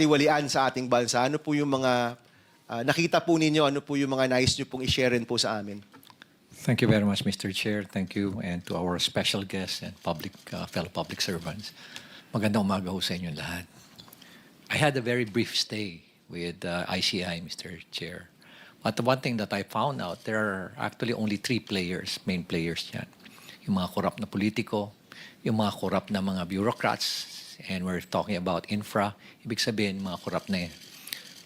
katiwalian sa ating bansa. Ano po yung mga nakita po ninyo, ano po yung mga nais nyo pong i-share rin po sa amin? Thank you very much, Mr. Chair. Thank you, and to our special guests and fellow public servants. Magandang umaga ho sa inyo lahat. I had a very brief stay with ICI, Mr. Chair. But the one thing that I found out, there are actually only three players, main players yan. Yung mga korap na politiko, yung mga korap na mga bureaucrats, and we're talking about infra, ibig sabihin mga korap na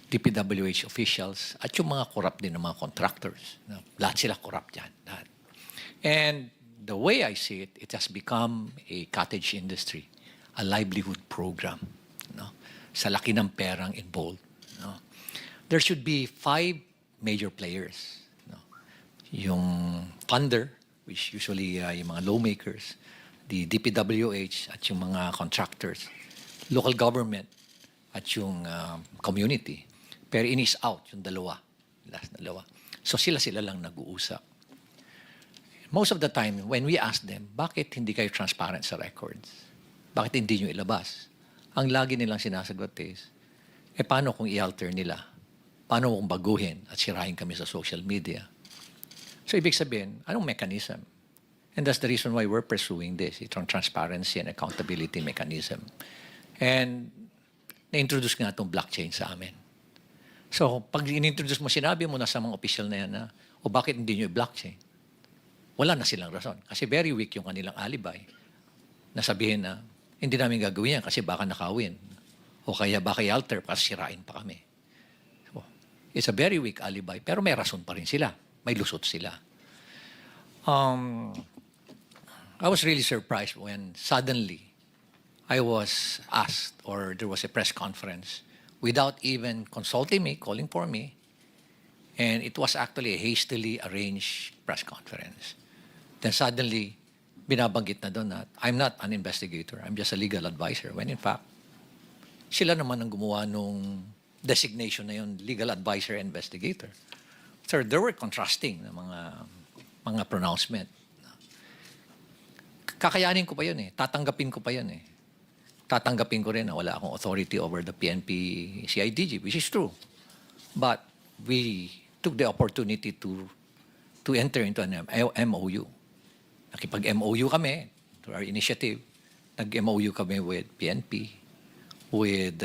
DPWH officials, at yung mga korap din ng mga contractors. Lahat sila korap dyan. Lahat. And the way I see it, it has become a cottage industry, a livelihood program. No? Sa laki ng perang involved. No? There should be 5 major players. No? Yung funder, which usually yung mga lawmakers, the DPWH at yung mga contractors, local government at yung community. Pero in is out yung dalawa. Last dalawa. So sila lang nag-uusap. Most of the time, when we ask them, bakit hindi kayo transparent sa records? Bakit hindi nyo ilabas? Ang lagi nilang sinasagot is, paano kung i-alter nila? Paano kung baguhin at sirahin kami sa social media? So ibig sabihin, anong mechanism? And that's the reason why we're pursuing this, itong transparency and accountability mechanism. And na-introduce nga itong blockchain sa amin. So pag in-introduce mo, sinabi mo na sa mga official na yan na, o bakit hindi nyo i-blockchain? Wala na silang rason. Kasi very weak yung kanilang alibay. Nasabihin na, hindi namin gagawin yan kasi baka nakawin. O kaya baka i-alter kasi sirain pa kami. So, it's a very weak alibi. Pero may rason pa rin sila. May lusot sila. I was really surprised when suddenly I was asked, or there was a press conference, without even consulting me, calling for me, and it was actually a hastily arranged press conference. Then suddenly, binabanggit na doon na, I'm not an investigator, I'm just a legal advisor. When in fact, sila naman ang gumawa nung designation na yun, legal advisor and investigator. So there were contrasting na mga pronouncement. Kakayanin ko pa yun eh. Tatanggapin ko pa yun eh. Tatanggapin ko rin na wala akong authority over the PNP CIDG, which is true. But we took the opportunity to enter into an MOU. Nakipag-MOU kami to our initiative. Nag-MOU kami with PNP, with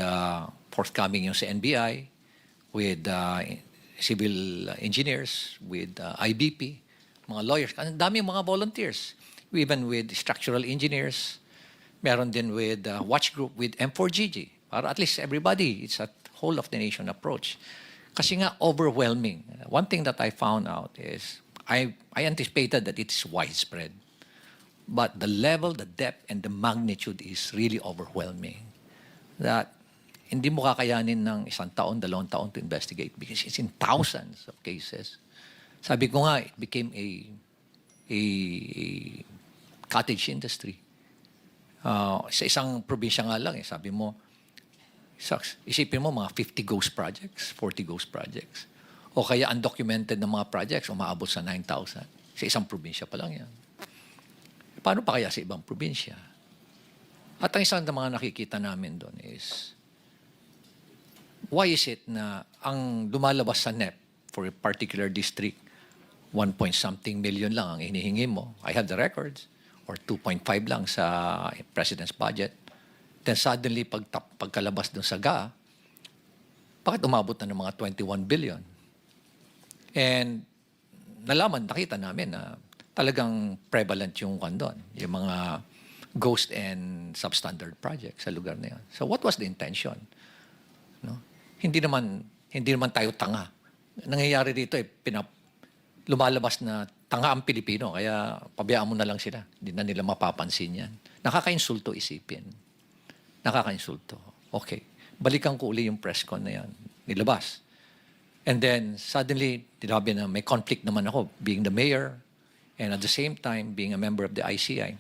forthcoming yung sa NBI, with civil engineers, with IBP, mga lawyers. Ang dami mga volunteers. Even with structural engineers, meron din with watch group with M4GG. Para at least everybody, it's a whole of the nation approach. Kasi nga overwhelming. One thing that I found out is, I anticipated that it's widespread. But the level, the depth, and the magnitude is really overwhelming. That hindi mo kakayanin ng 1 taon, 2 taon to investigate because it's in thousands of cases. Sabi ko nga, it became a cottage industry. Sa isang probinsya nga lang, sabi mo, isipin mo mga 50 ghost projects, 40 ghost projects. O kaya undocumented na mga projects, umaabot sa 9,000. Sa isang probinsya pa lang yan. Paano pa kaya sa ibang probinsya? At ang isang ng mga nakikita namin doon is, why is it na ang lumalabas sa NEP for a particular district, 1-point-something million lang ang hinihingi mo. I have the records. Or 2.5 lang sa President's budget. Then suddenly, pagkalabas dun sa GA, bakit umabot na ng mga 21 billion? And nakita namin na talagang prevalent yung kandon, yung mga ghost and substandard projects sa lugar na yan. So what was the intention? No? Hindi naman tayo tanga. Nangyayari dito lumalabas na tanga ang Pilipino, kaya pabayaan mo na lang sila. Hindi na nila mapapansin yan. Nakakainsulto isipin. Nakakainsulto. Okay. Balikan ko uli yung press con na yan. Nilabas. And then, suddenly, tinabi na may conflict naman ako, being the mayor, and at the same time, being a member of the ICI.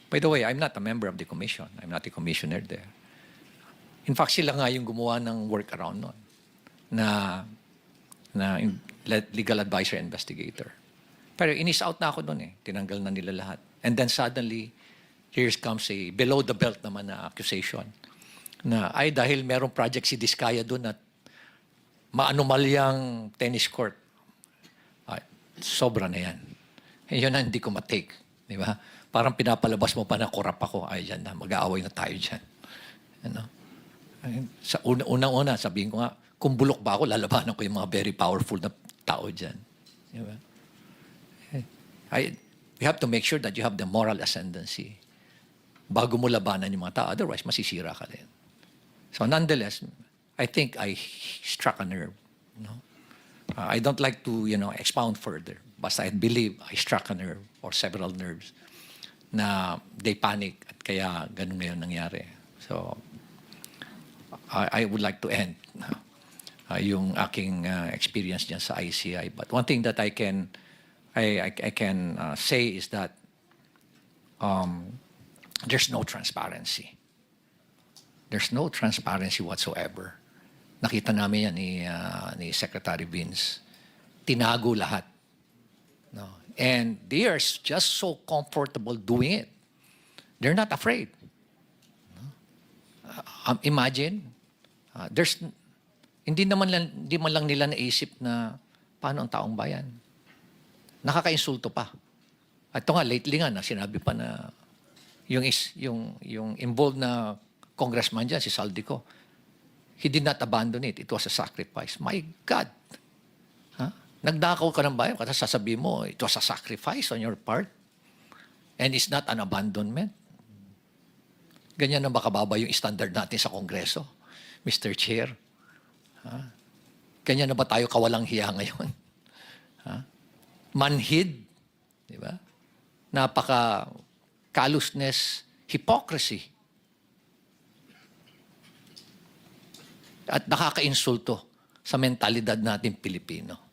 By the way, I'm not a member of the commission. I'm not a commissioner there. In fact, sila nga yung gumawa ng workaround nun na legal advisor investigator. Pero in-is out na ako doon eh. Tinanggal na nila lahat. And then suddenly, here comes a below the belt naman na accusation na ay dahil merong project si Diskaya doon at maanumalyang tennis court. Ay, sobra na yan. Yun na hindi ko matake. Di ba? Parang pinapalabas mo pa na korap ako. Ay, yan na. Mag-aaway na tayo dyan. Ano? Ay, sa unang-una, sabihin ko nga, kung bulok ba ako, lalabanan ko yung mga very powerful na tao dyan. Di ba? You have to make sure that you have the moral ascendancy bago mo labanan yung mga tao. Otherwise, masisira ka din. So nonetheless, I think I struck a nerve. No? I don't like to, expound further. Basta I believe I struck a nerve or several nerves na they panic at kaya ganun ngayon nangyari. So I would like to end yung aking experience dyan sa ICI. But one thing that I can say is that there's no transparency. There's no transparency whatsoever. Nakita namin yan ni Secretary Vince. Tinago lahat. No? And they are just so comfortable doing it. They're not afraid. Imagine, hindi man lang nila naisip na paano ang taong bayan. Nakaka-insulto pa. At ito nga, lately nga, sinabi pa na yung involved na congressman dyan, si Saldico, he did not abandon it. It was a sacrifice. My God! Huh? Nagdakaw ka ng bayan, kasi sasabihin mo, it was a sacrifice on your part. And it's not an abandonment. Ganyan na ba kababa yung standard natin sa Kongreso, Mr. Chair? Huh? Ganyan na ba tayo kawalang hiya ngayon? Huh? Manhid, di ba? Napaka callousness, hypocrisy. At nakaka-insulto sa mentalidad natin Pilipino.